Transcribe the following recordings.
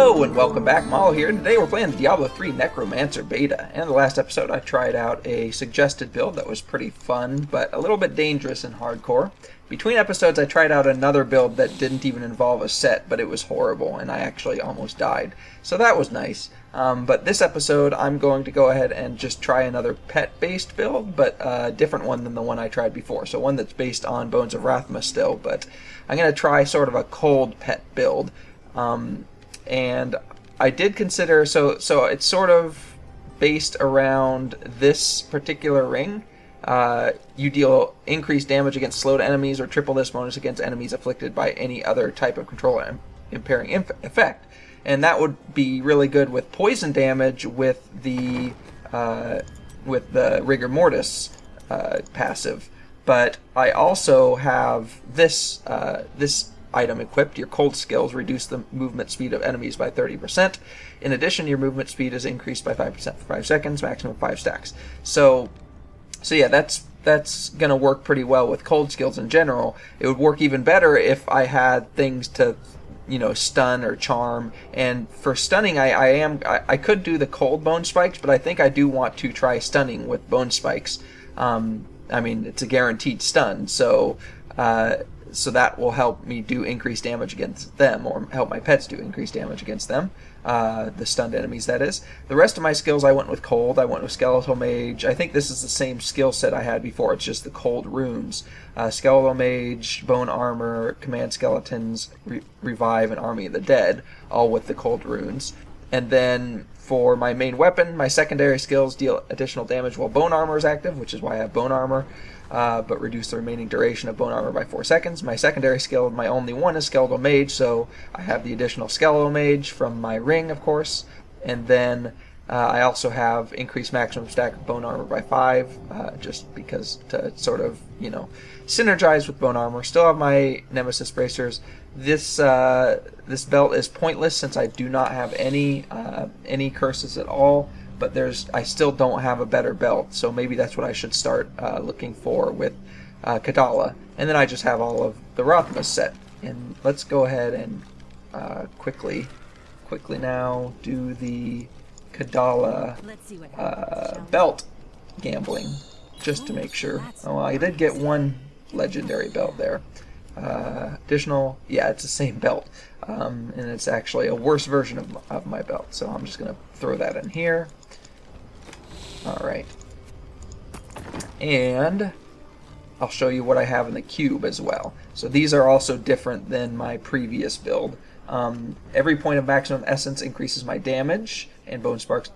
Hello and welcome back, Malo here, and today we're playing the Diablo 3 Necromancer beta. And in the last episode I tried out a suggested build that was pretty fun, but a little bit dangerous and hardcore. Between episodes I tried out another build that didn't even involve a set, but it was horrible, and I actually almost died. So that was nice. But this episode I'm going to go ahead and just try another pet-based build, but a different one than the one I tried before. So one that's based on Bones of Rathma still, but I'm going to try sort of a cold pet build. And I did consider, so it's sort of based around this particular ring. You deal increased damage against slowed enemies or triple this bonus against enemies afflicted by any other type of control impairing effect. And that would be really good with poison damage with the rigor mortis passive. But I also have this item equipped. Your cold skills reduce the movement speed of enemies by 30%. In addition, your movement speed is increased by 5% for 5 seconds, maximum 5 stacks. So yeah, that's going to work pretty well with cold skills in general. It would work even better if I had things to, stun or charm. And for stunning, I could do the cold bone spikes, but I think I do want to try stunning with bone spikes. I mean, it's a guaranteed stun, so that will help me do increased damage against them, or help my pets do increased damage against them. The stunned enemies, that is. The rest of my skills I went with cold. I went with skeletal mage. I think this is the same skill set I had before. It's just the cold runes. Skeletal mage, bone armor, command skeletons, revive, and army of the dead, all with the cold runes. And then for my main weapon, my secondary skills deal additional damage while bone armor is active, which is why I have bone armor. But reduce the remaining duration of bone armor by 4 seconds. My secondary skill, my only one, is skeletal mage, so I have the additional skeletal mage from my ring, of course. And then I also have increased maximum stack of bone armor by 5, just because to sort of, synergize with bone armor. Still have my nemesis bracers. This belt is pointless since I do not have any curses at all. But I still don't have a better belt, so maybe that's what I should start looking for with Kadala. And then I just have all of the Rathma set. And let's go ahead and quickly now do the Kadala belt gambling, just to make sure. Oh, I did get one legendary belt there. Additional, yeah, it's the same belt. And it's actually a worse version of my belt, so I'm just going to throw that in here. Alright. And I'll show you what I have in the cube as well. So these are also different than my previous build. Every point of maximum essence increases my damage, and bone spikes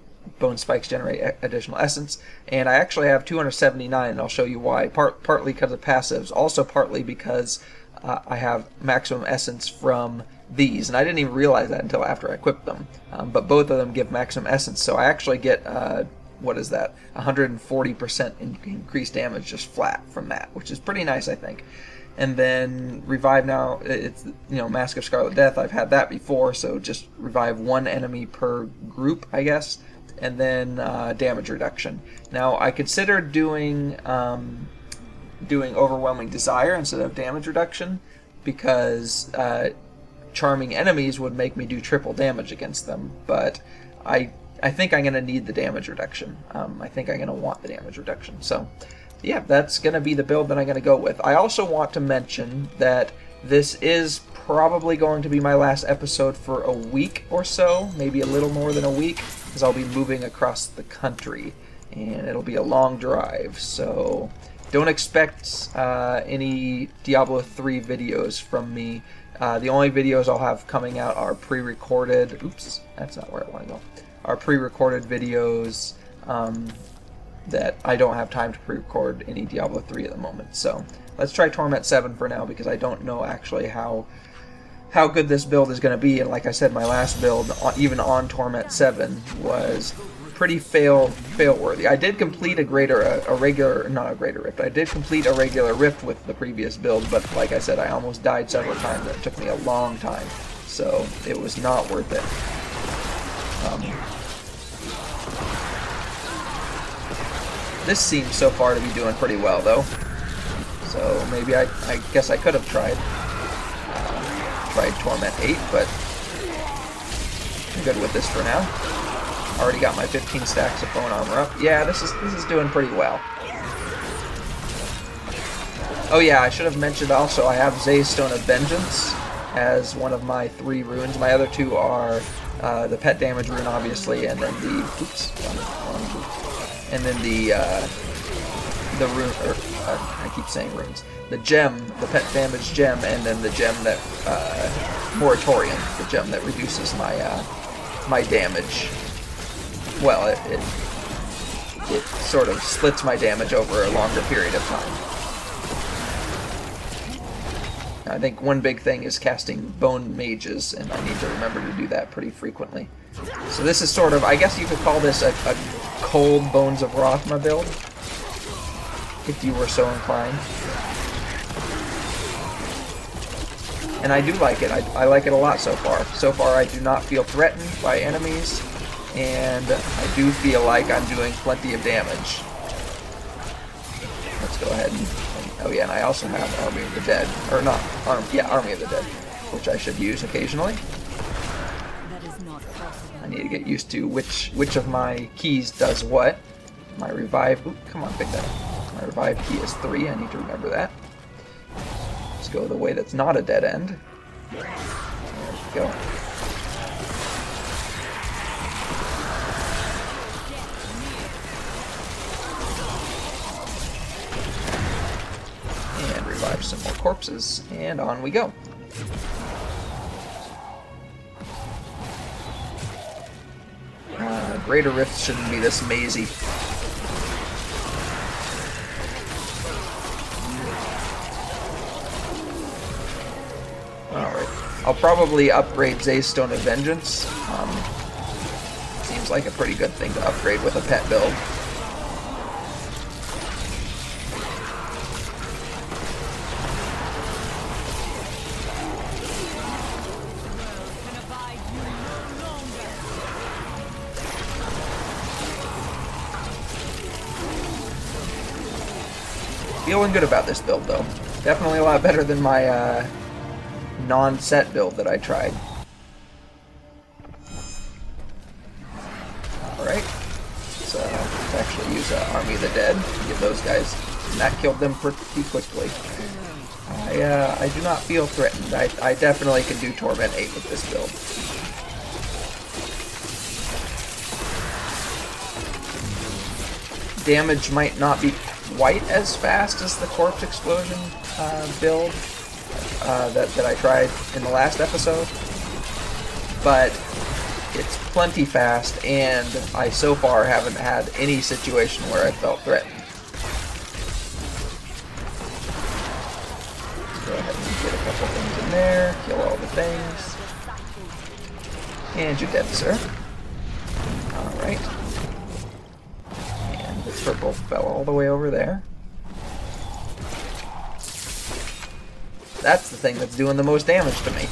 generate additional essence. And I actually have 279, and I'll show you why. Partly because of passives, also partly because I have maximum essence from these, and I didn't even realize that until after I equipped them. But both of them give maximum essence, so I actually get, what is that, 140% increased damage just flat from that, which is pretty nice, I think. And then revive now, it's, Mask of Scarlet Death, I've had that before, so just revive one enemy per group, I guess. And then damage reduction. Now, I considered doing Overwhelming Desire instead of damage reduction, because charming enemies would make me do triple damage against them, but I think I'm going to need the damage reduction. I think I'm going to want the damage reduction. So, yeah, that's going to be the build that I'm going to go with. I also want to mention that this is probably going to be my last episode for a week or so, maybe a little more than a week, because I'll be moving across the country, and it'll be a long drive, so don't expect any Diablo 3 videos from me. The only videos I'll have coming out are pre-recorded. Oops, that's not where I want to go. Are pre-recorded videos that I don't have time to pre-record any Diablo 3 at the moment. So let's try Torment 7 for now, because I don't know actually how good this build is going to be. And like I said, my last build, even on Torment 7, was pretty fail-worthy. I did complete I did complete a regular rift with the previous build, but like I said, I almost died several times, and it took me a long time, so it was not worth it. This seems so far to be doing pretty well, though, so maybe I guess I could have tried Torment 8, but good with this for now. Already got my 15 stacks of bone armor up. Yeah, this is doing pretty well. Oh yeah, I should have mentioned also I have Zay's Stone of Vengeance as one of my 3 runes. My other 2 are the pet damage rune, obviously, and then the rune. I keep saying runes. The gem, the pet damage gem, and then the gem that moratorium, the gem that reduces my my damage. Well, it sort of splits my damage over a longer period of time. I think one big thing is casting bone mages, and I need to remember to do that pretty frequently. So this is sort of, I guess you could call this a cold Bones of Rathma build, if you were so inclined. And I do like it. I like it a lot so far. So far I do not feel threatened by enemies, and I do feel like I'm doing plenty of damage. Let's go ahead and oh yeah, and I also have Army of the Dead, or not, Army of the Dead, which I should use occasionally. I need to get used to which of my keys does what. My revive, ooh, come on, pick that up. My revive key is 3, I need to remember that. Let's go the way that's not a dead end. There we go. And revive some more corpses, and on we go. Greater Rift shouldn't be this mazy. Alright. I'll probably upgrade Zay's Stone of Vengeance. Seems like a pretty good thing to upgrade with a pet build. Feeling good about this build, though. Definitely a lot better than my non-set build that I tried. Alright, so let's actually use Army of the Dead to get those guys, and that killed them pretty quickly. I do not feel threatened. I definitely can do Torment 8 with this build. Damage might not be quite as fast as the Corpse Explosion build that I tried in the last episode, but it's plenty fast, and I so far haven't had any situation where I felt threatened. Go ahead and get a couple things in there, kill all the things, and you're dead, sir. Alright. And the purple fell all the way over there. That's the thing that's doing the most damage to me.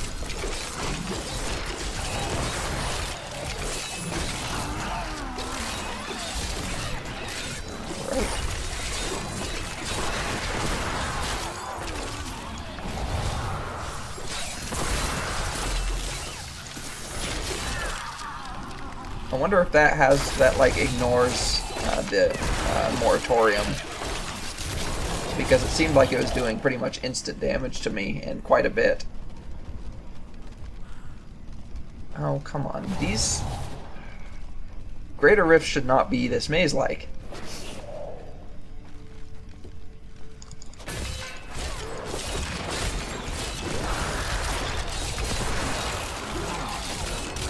Right. I wonder if that like ignores the moratorium, because it seemed like it was doing pretty much instant damage to me, and quite a bit. Oh, come on. These Greater Rifts should not be this maze-like.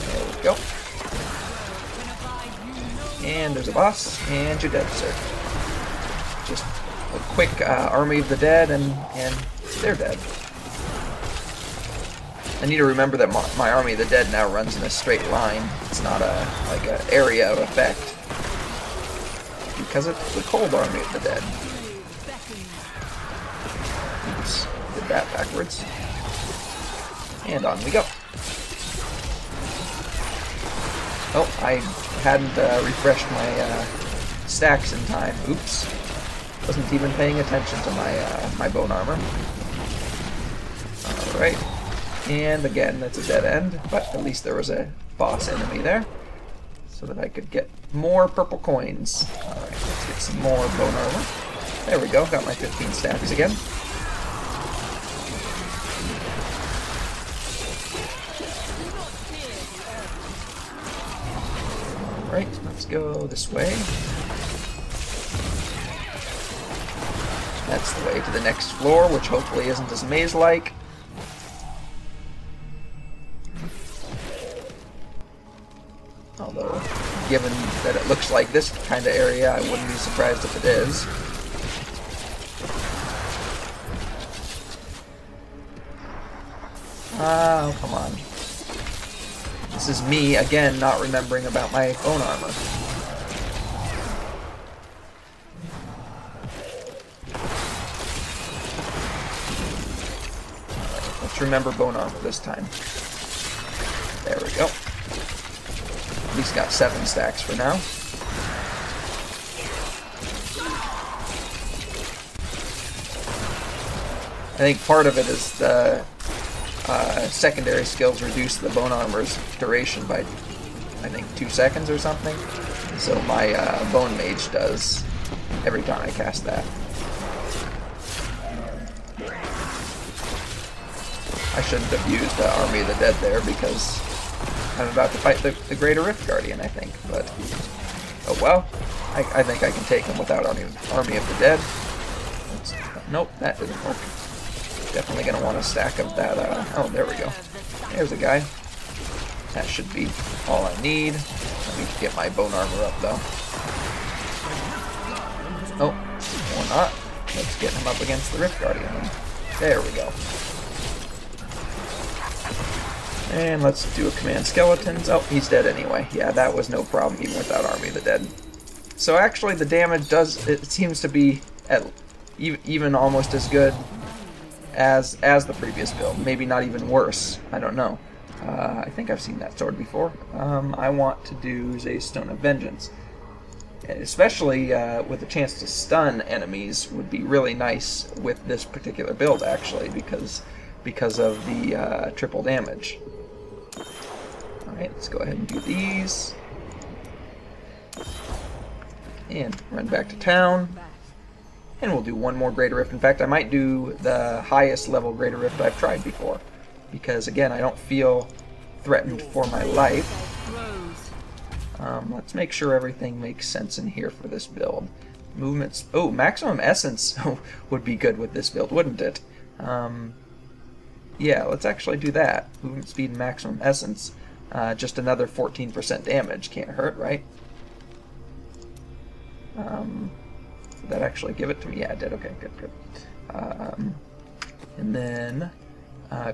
There we go. And there's a boss, and you're dead, sir. Just a quick Army of the Dead, and they're dead. I need to remember that my Army of the Dead now runs in a straight line. It's not like an area of effect, because it's the cold Army of the Dead. Oops, did that backwards. And on we go. Oh, I hadn't refreshed my stacks in time. Oops. Wasn't even paying attention to my my bone armor. Alright. And again, that's a dead end, but at least there was a boss enemy there, so that I could get more purple coins. Alright, let's get some more bone armor. There we go, got my 15 stacks again. Alright, let's go this way. That's the way to the next floor, which hopefully isn't as maze-like. Although, given that it looks like this kind of area, I wouldn't be surprised if it is. Oh, come on. This is me, again, not remembering about my bone armor. Alright, let's remember bone armor this time. There we go. At least got 7 stacks for now. I think part of it is the secondary skills reduce the bone armor's duration by, I think, 2 seconds or something. So my bone mage does every time I cast that. I shouldn't have used Army of the Dead there because I'm about to fight the Greater Rift Guardian, I think. But, oh well. I think I can take him without Army of the Dead. Nope, that didn't work. Definitely going to want a stack of that. Oh, there we go. There's a guy. That should be all I need. Let me get my bone armor up, though. Oh, or not. Let's get him up against the Rift Guardian. There we go. And let's do a command skeletons. Oh, he's dead anyway. Yeah, that was no problem even without Army of the Dead. So actually the damage it seems to be even almost as good as the previous build. Maybe not even worse. I don't know. I think I've seen that sword before. I want to do Zay's Stone of Vengeance. Especially with a chance to stun enemies would be really nice with this particular build, actually, because of the triple damage. Alright, let's go ahead and do these. And run back to town. And we'll do one more Greater Rift. In fact, I might do the highest level Greater Rift I've tried before. Because, again, I don't feel threatened for my life. Let's make sure everything makes sense in here for this build. Movements... Oh, Maximum Essence would be good with this build, wouldn't it? Yeah, let's actually do that. Movement Speed and Maximum Essence. Just another 14% damage. Can't hurt, right? Did that actually give it to me? Yeah, it did. Okay, good. And then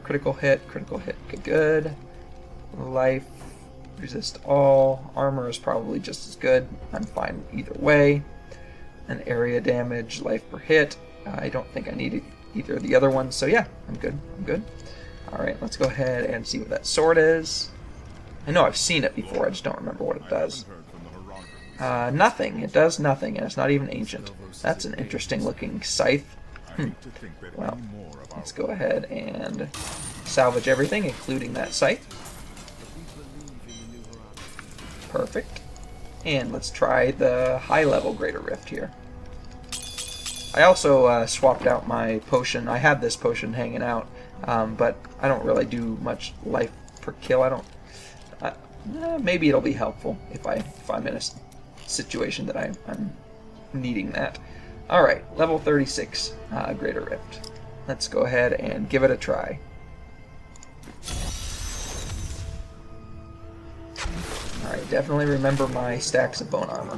critical hit, good. Life, resist all. Armor is probably just as good. I'm fine either way. And area damage, life per hit. I don't think I need either of the other ones, so yeah, I'm good. Alright, let's go ahead and see what that sword is. I know I've seen it before, I just don't remember what it does. Nothing. It does nothing, and it's not even ancient. That's an interesting looking scythe. Well, let's go ahead and salvage everything, including that scythe. Perfect. And let's try the high level Greater Rift here. I also swapped out my potion. I had this potion hanging out, but I don't really do much life per kill. I don't. Maybe it'll be helpful if I'm in a situation that I'm needing that. Alright, level 36 Greater Rift. Let's go ahead and give it a try. Alright, definitely remember my stacks of bone armor.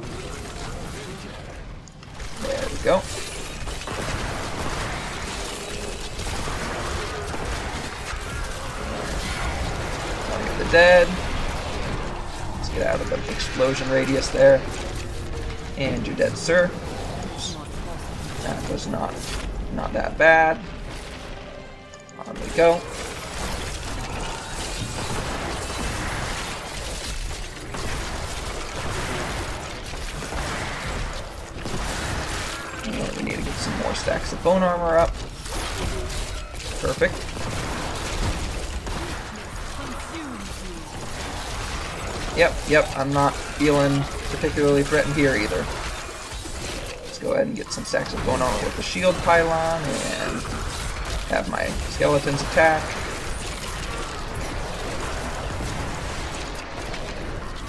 There we go. Army of the Dead. Let's get out of the explosion radius there. And you're dead, sir. Oops. That was not that bad. On we go. And we need to get some more stacks of bone armor up. Perfect. Yep, I'm not feeling particularly threatened here either. Let's go ahead and get some stacks of bone armor with the shield pylon and have my skeletons attack.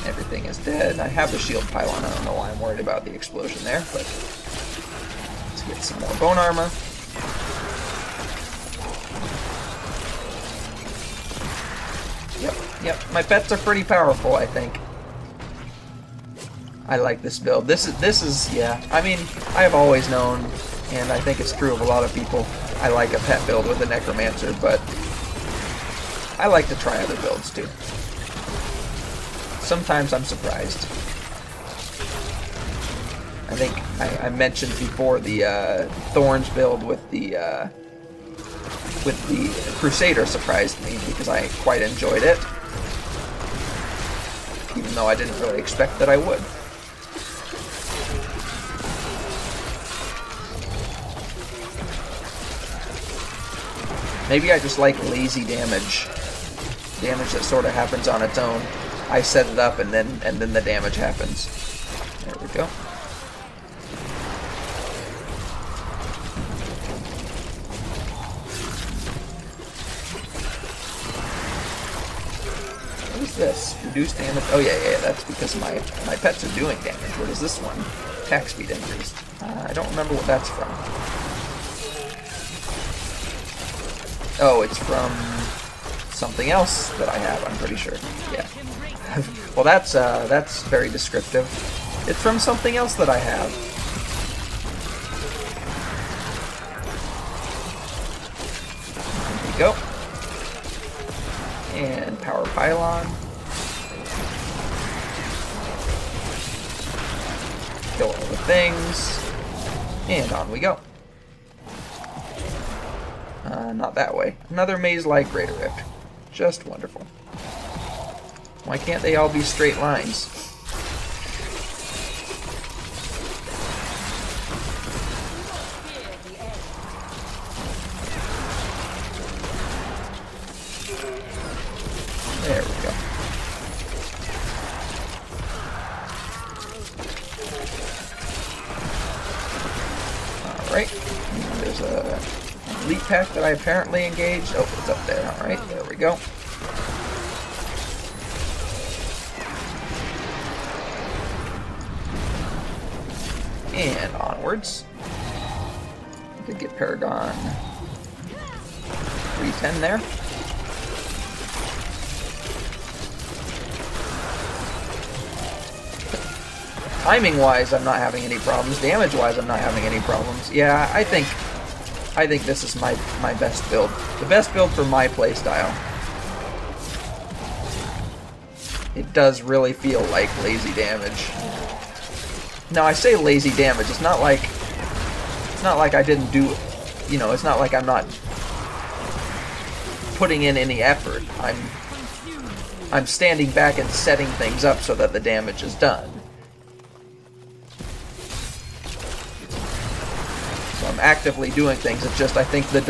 Everything is dead. I have the shield pylon. I don't know why I'm worried about the explosion there, but let's get some more bone armor. Yep, my pets are pretty powerful, I think. I like this build. This is yeah. I mean, I have always known, and I think it's true of a lot of people, I like a pet build with a Necromancer, but I like to try other builds too. Sometimes I'm surprised. I think I mentioned before the Thorns build with the Crusader surprised me because I quite enjoyed it, even though I didn't really expect that I would. Maybe I just like lazy damage. Damage that sort of happens on its own. I set it up and then the damage happens. There we go. What is this? Reduce damage? Oh yeah, that's because my pets are doing damage. What is this one? Attack speed increased. I don't remember what that's from. Oh, it's from something else that I have, I'm pretty sure. Yeah. Well, that's very descriptive. It's from something else that I have. There we go. And power pylon. Kill all the things. And on we go. Not that way. Another maze-like Greater Rift. Just wonderful. Why can't they all be straight lines? There we go. Alright. There's a elite pack that I apparently engaged. Oh, it's up there. Alright, there we go. And onwards. Did get Paragon 310 there. Timing-wise, I'm not having any problems. Damage-wise, I'm not having any problems. Yeah, I think this is my best build. The best build for my playstyle. It does really feel like lazy damage. Now I say lazy damage. It's not like I didn't do, you know. It's not like I'm not putting in any effort. I'm standing back and setting things up so that the damage is done. So I'm actively doing things. It's just I think the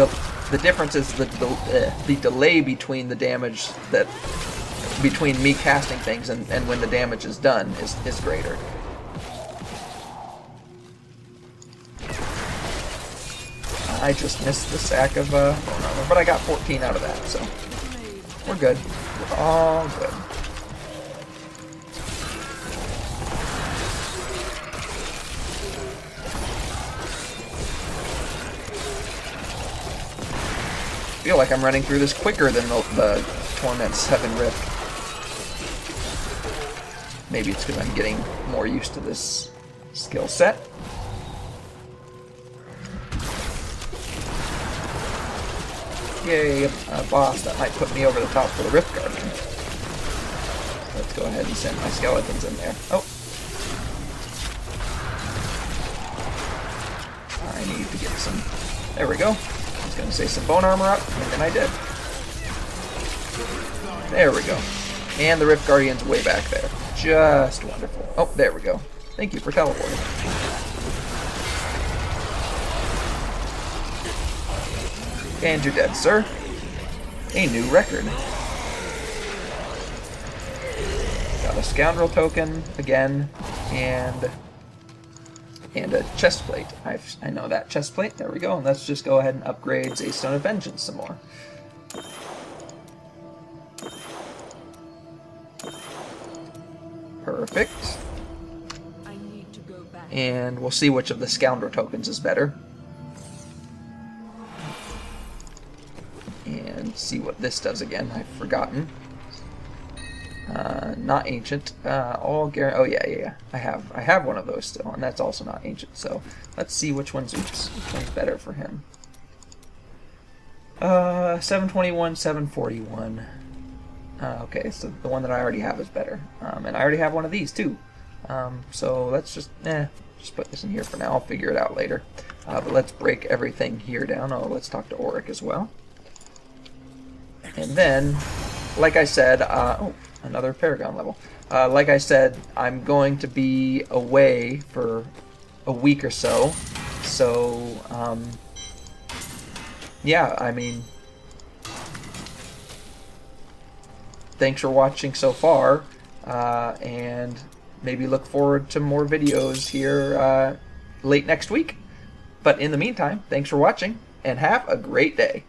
difference is the delay between the damage between me casting things and when the damage is done is greater. I just missed the sack of bone armor, but I got 14 out of that, so we're good. We're all good. I feel like I'm running through this quicker than the Torment 7 Rift. Maybe it's because I'm getting more used to this skill set. Yay, a boss that might put me over the top for the Rift Guardian. Let's go ahead and send my skeletons in there. Oh. I need to get some... There we go. I was going to say some bone armor up, and then I did. There we go. And the Rift Guardian's way back there. Just wonderful. Oh, there we go. Thank you for teleporting. And you're dead, sir. A new record. Got a scoundrel token again, and a chest plate. I know that chest plate. There we go. And let's just go ahead and upgrade Zaystone of Vengeance some more. Perfect. And we'll see which of the scoundrel tokens is better. And see what this does again. I've forgotten. Not ancient. Oh yeah. I have one of those still, and that's also not ancient. So let's see which one's better for him. 721, 741. Okay, so the one that I already have is better, and I already have one of these too. So let's just put this in here for now. I'll figure it out later. But let's break everything here down. Oh, let's talk to Auric as well. And then, like I said, oh, another Paragon level. Like I said, I'm going to be away for a week or so. So, yeah, I mean, thanks for watching so far, and maybe look forward to more videos here late next week. But in the meantime, thanks for watching, and have a great day.